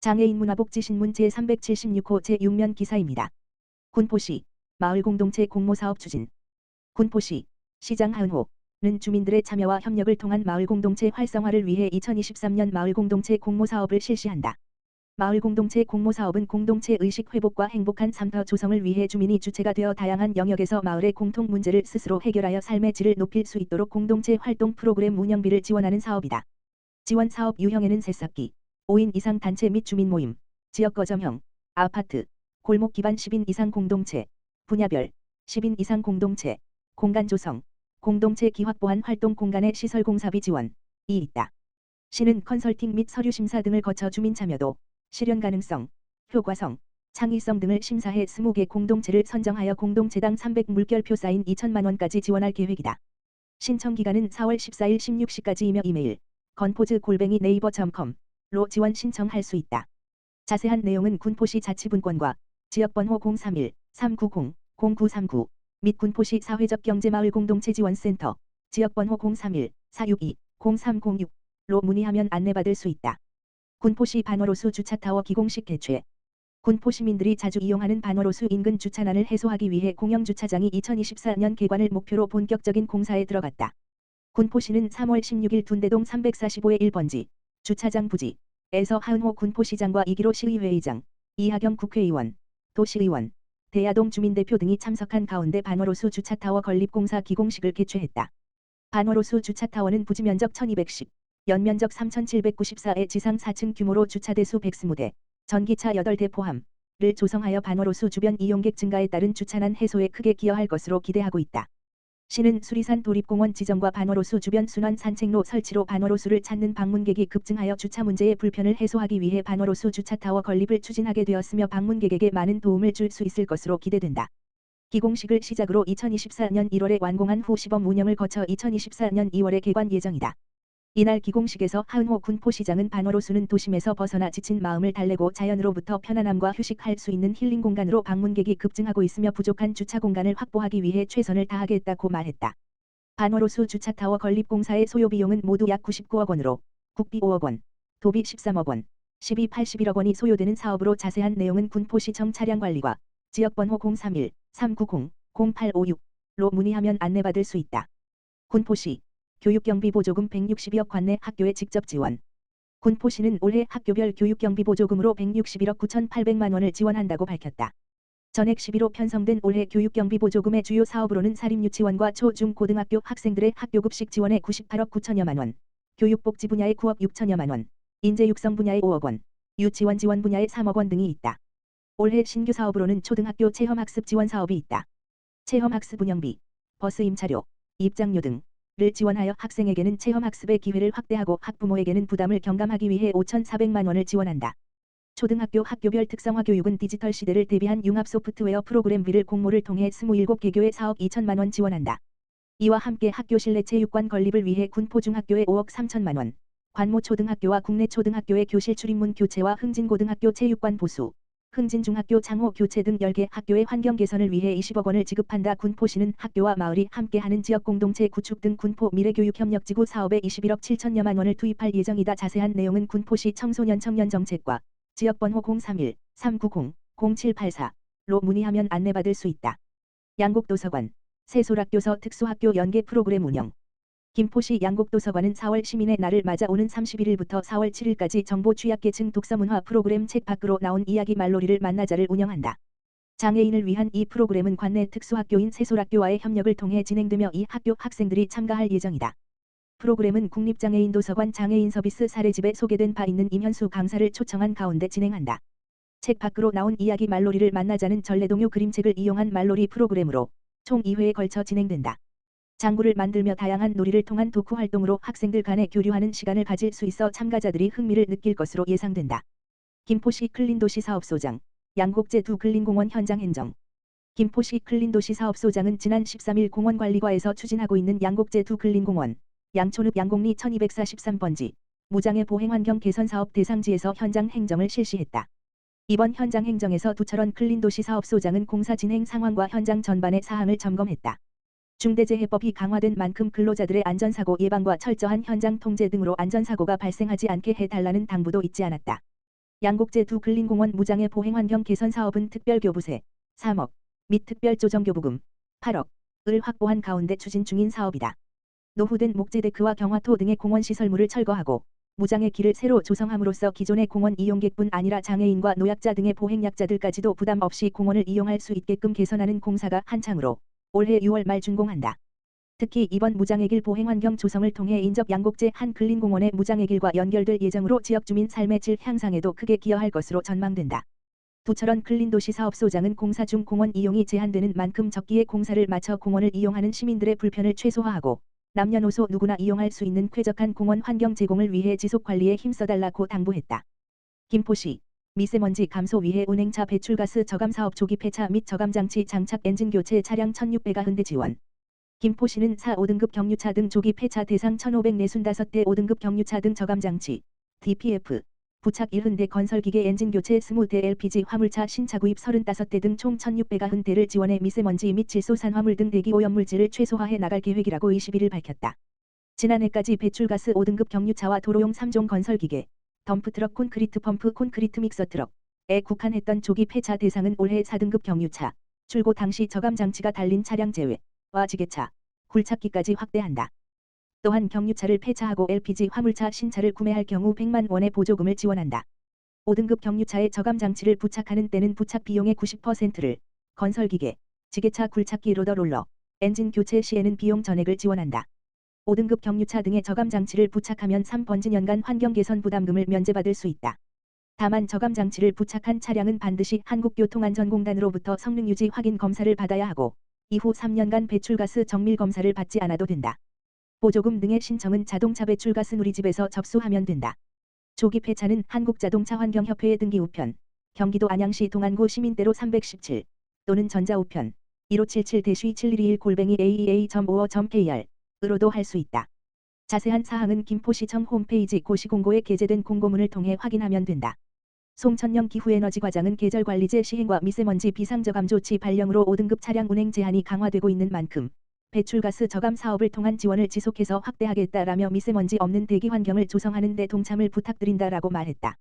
장애인 문화복지신문 제376호 제6면 기사입니다. 군포시 마을공동체 공모사업 추진. 군포시 시장 하은호는 주민들의 참여와 협력을 통한 마을공동체 활성화를 위해 2023년 마을공동체 공모사업을 실시한다. 마을공동체 공모사업은 공동체 의식 회복과 행복한 삶터 조성을 위해 주민이 주체가 되어 다양한 영역에서 마을의 공통 문제를 스스로 해결하여 삶의 질을 높일 수 있도록 공동체 활동 프로그램 운영비를 지원하는 사업이다. 지원 사업 유형에는 새싹기, 5인 이상 단체 및 주민 모임, 지역 거점형, 아파트, 골목 기반 10인 이상 공동체, 분야별, 10인 이상 공동체, 공간 조성, 공동체 기확보한 활동 공간의 시설 공사비 지원이 있다. 시는 컨설팅 및 서류 심사 등을 거쳐 주민 참여도, 실현 가능성, 효과성, 창의성 등을 심사해 20개 공동체를 선정하여 공동체당 300물결표 쌓인 2천만 원까지 지원할 계획이다. 신청 기간은 4월 14일 16시까지이며 이메일 건포즈@naver.com로 지원 신청할 수 있다. 자세한 내용은 군포시 자치분권과 지역번호 031-390-0939 및 군포시 사회적 경제마을 공동체 지원센터 지역번호 031-462-0306로 문의하면 안내받을 수 있다. 군포시 반월호수 주차타워 기공식 개최. 군포 시민들이 자주 이용하는 반월호수 인근 주차난을 해소하기 위해 공영주차장이 2024년 개관을 목표로 본격적인 공사에 들어갔다. 군포시는 3월 16일 둔대동 345의 1번지 주차장 부지에서 하은호 군포시장과 이기로 시의회의장, 이하경 국회의원, 도시의원, 대야동 주민대표 등이 참석한 가운데 반월호수 주차타워 건립공사 기공식을 개최했다. 반월호수 주차타워는 부지 면적 1210, 연면적 3794의 지상 4층 규모로 주차대수 120대, 전기차 8대 포함을 조성하여 반월호수 주변 이용객 증가에 따른 주차난 해소에 크게 기여할 것으로 기대하고 있다. 시는 수리산 도립공원 지정과 반월호수 주변 순환 산책로 설치로 반월호수를 찾는 방문객이 급증하여 주차 문제의 불편을 해소하기 위해 반월호수 주차타워 건립을 추진하게 되었으며 방문객에게 많은 도움을 줄 수 있을 것으로 기대된다. 기공식을 시작으로 2024년 1월에 완공한 후 시범 운영을 거쳐 2024년 2월에 개관 예정이다. 이날 기공식에서 하은호 군포시장은 반월호수는 도심에서 벗어나 지친 마음을 달래고 자연으로부터 편안함과 휴식할 수 있는 힐링 공간으로 방문객이 급증하고 있으며 부족한 주차 공간을 확보하기 위해 최선을 다하겠다고 말했다. 반월호수 주차타워 건립 공사의 소요 비용은 모두 약 99억 원으로 국비 5억 원, 도비 13억 원, 시비 81억 원이 소요되는 사업으로 자세한 내용은 군포시청 차량관리과 지역번호 031-390-0856로 문의하면 안내받을 수 있다. 군포시 교육경비보조금 160억 관내 학교에 직접 지원. 군포시는 올해 학교별 교육경비보조금으로 161억 9,800만 원을 지원한다고 밝혔다. 전액 11호 편성된 올해 교육경비보조금의 주요 사업으로는 사립유치원과 초, 중, 고등학교 학생들의 학교급식 지원에 98억 9천여만 원, 교육복지 분야에 9억 6천여만 원, 인재육성 분야에 5억 원, 유치원 지원 분야에 3억 원 등이 있다. 올해 신규 사업으로는 초등학교 체험학습 지원 사업이 있다. 체험학습 운영비, 버스 임차료, 입장료 등 를 지원하여 학생에게는 체험학습의 기회를 확대하고 학부모에게는 부담을 경감하기 위해 5,400만 원을 지원한다. 초등학교 학교별 특성화 교육은 디지털 시대를 대비한 융합 소프트웨어 프로그램비를 공모를 통해 27개교에 4억 2천만 원 지원한다. 이와 함께 학교 실내 체육관 건립을 위해 군포중학교에 5억 3천만 원, 관모초등학교와 국내초등학교의 교실 출입문 교체와 흥진고등학교 체육관 보수, 흥진중학교 창호 교체 등 10개 학교의 환경 개선을 위해 20억 원을 지급한다. 군포시는 학교와 마을이 함께하는 지역공동체 구축 등 군포 미래교육협력지구 사업에 21억 7천여만 원을 투입할 예정이다. 자세한 내용은 군포시 청소년 청년정책과 지역번호 031-390-0784로 문의하면 안내받을 수 있다. 양곡도서관, 세솔학교서 특수학교 연계 프로그램 운영. 김포시 양곡도서관은 4월 시민의 날을 맞아 오는 31일부터 4월 7일까지 정보 취약계층 독서문화 프로그램 책 밖으로 나온 이야기 말놀이를 만나자를 운영한다. 장애인을 위한 이 프로그램은 관내 특수학교인 세솔학교와의 협력을 통해 진행되며 이 학교 학생들이 참가할 예정이다. 프로그램은 국립장애인도서관 장애인 서비스 사례집에 소개된 바 있는 임현수 강사를 초청한 가운데 진행한다. 책 밖으로 나온 이야기 말놀이를 만나자는 전래동요 그림책을 이용한 말놀이 프로그램으로 총 2회에 걸쳐 진행된다. 장구를 만들며 다양한 놀이를 통한 독후 활동으로 학생들 간에 교류하는 시간을 가질 수 있어 참가자들이 흥미를 느낄 것으로 예상된다. 김포시 클린도시 사업소장, 양곡제 두 근린공원 현장 행정. 김포시 클린도시 사업소장은 지난 13일 공원관리과에서 추진하고 있는 양곡제 두 근린공원, 양촌읍 양곡리 1243번지, 무장애 보행환경 개선 사업 대상지에서 현장 행정을 실시했다. 이번 현장 행정에서 두철원 클린도시 사업소장은 공사 진행 상황과 현장 전반의 사항을 점검했다. 중대재해법이 강화된 만큼 근로자들의 안전사고 예방과 철저한 현장 통제 등으로 안전사고가 발생하지 않게 해달라는 당부도 잊지 않았다. 양곡제 두 근린공원 무장의 보행환경 개선 사업은 특별교부세 3억 및 특별조정교부금 8억을 확보한 가운데 추진 중인 사업이다. 노후된 목재데크와 경화토 등의 공원 시설물을 철거하고 무장의 길을 새로 조성함으로써 기존의 공원 이용객뿐 아니라 장애인과 노약자 등의 보행약자들까지도 부담 없이 공원을 이용할 수 있게끔 개선하는 공사가 한창으로 올해 6월 말 준공한다. 특히 이번 무장의 길 보행환경 조성을 통해 인접 양곡제 한 근린공원의 무장의 길과 연결될 예정으로 지역 주민 삶의 질 향상에도 크게 기여할 것으로 전망된다. 두철원 근린도시사업소장은 공사 중 공원 이용이 제한되는 만큼 적기에 공사를 마쳐 공원을 이용하는 시민들의 불편을 최소화하고 남녀노소 누구나 이용할 수 있는 쾌적한 공원 환경 제공을 위해 지속 관리에 힘써달라고 당부했다. 김포시 미세먼지 감소 위해 운행차 배출가스 저감 사업 조기 폐차 및 저감 장치 장착 엔진 교체 차량 1,600가 현대 지원. 김포시는 4, 5등급 경유차 등 조기 폐차 대상 1,545대 5등급 경유차 등 저감 장치 DPF 부착 1흔대 건설기계 엔진 교체 20대 LPG 화물차 신차 구입 35대 등 총 1,600흔대를 지원해 미세먼지 및 질소산화물 등 대기 오염물질을 최소화해 나갈 계획이라고 21일 밝혔다. 지난해까지 배출가스 5등급 경유차와 도로용 3종 건설기계, 덤프트럭 콘크리트 펌프 콘크리트 믹서 트럭에 국한했던 조기 폐차 대상은 올해 4등급 경유차, 출고 당시 저감 장치가 달린 차량 제외와 지게차, 굴착기까지 확대한다. 또한 경유차를 폐차하고 LPG 화물차 신차를 구매할 경우 100만 원의 보조금을 지원한다. 5등급 경유차에 저감 장치를 부착하는 때는 부착 비용의 90%를, 건설기계, 지게차 굴착기 로더롤러, 엔진 교체 시에는 비용 전액을 지원한다. 5등급 경유차 등의 저감 장치를 부착하면 3번지년간 환경 개선 부담금을 면제받을 수 있다. 다만 저감 장치를 부착한 차량은 반드시 한국교통안전공단으로부터 성능 유지 확인 검사를 받아야 하고 이후 3년간 배출가스 정밀 검사를 받지 않아도 된다. 보조금 등의 신청은 자동차 배출가스 누리집에서 접수하면 된다. 조기 폐차는 한국자동차 환경협회의 등기 우편, 경기도 안양시 동안구 시민대로 317 또는 전자우편 1577-7121-aea.5.kr 으로도 할 수 있다. 자세한 사항은 김포시청 홈페이지 고시공고에 게재된 공고문을 통해 확인하면 된다. 송천영 기후에너지과장은 계절관리제 시행과 미세먼지 비상저감 조치 발령으로 5등급 차량 운행 제한이 강화되고 있는 만큼 배출가스 저감 사업을 통한 지원을 지속해서 확대하겠다라며 미세먼지 없는 대기 환경을 조성하는 데 동참을 부탁드린다라고 말했다.